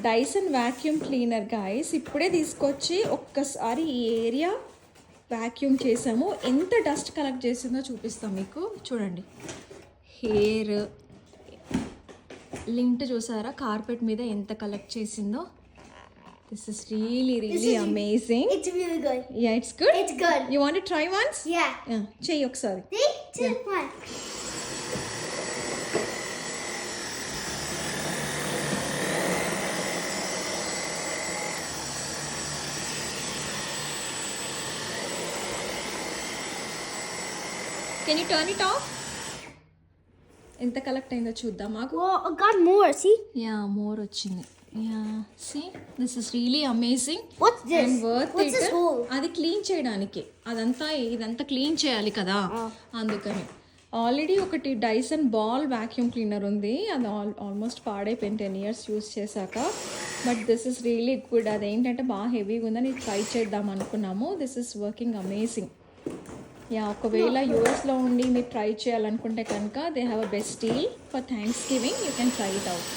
Dyson vacuum cleaner guys. ఇప్పుడే తీసుకొచ్చి ఒక్కసారి ఈ ఏరియా వాక్యూమ్ చేసాము. ఎంత డస్ట్ కలెక్ట్ చేసిందో చూపిస్తాం మీకు. చూడండి, హెయిర్ లింట్ చూసారా కార్పెట్ మీద ఎంత కలెక్ట్ చేసిందో. This is really amazing. It's really good. Yeah, it's good. It's good. You want to try once? Yeah. Yeah. చెయ్యి ఒకసారి. 3, 2, 1. Can you turn it off? ఎంత కలెక్ట్ అయిందో చూద్దాం మాకు. Well, I got more, see? Yeah, more వచ్చింది. Yeah, see, this is really amazing. What's this? And worth What's it. this hole? అది clean చేయడానికి, ఇదంతా క్లీన్ చేయాలి కదా, అందుకని. ఆల్రెడీ ఒకటి డైసన్ బాల్ వాక్యూమ్ క్లీనర్ ఉంది, అది ఆల్మోస్ట్ పాడైపోయింది 10 years యూస్ చేశాక. But this is really good. అదేంటంటే బాగా హెవీగా ఉందని ట్రై చేద్దాం అనుకున్నాము. This is working amazing. Yeah, ఒకవేళ యూఎస్లో ఉండి మీరు ట్రై చేయాలనుకుంటే కనుక they have a best deal for thanks giving. You can try it out.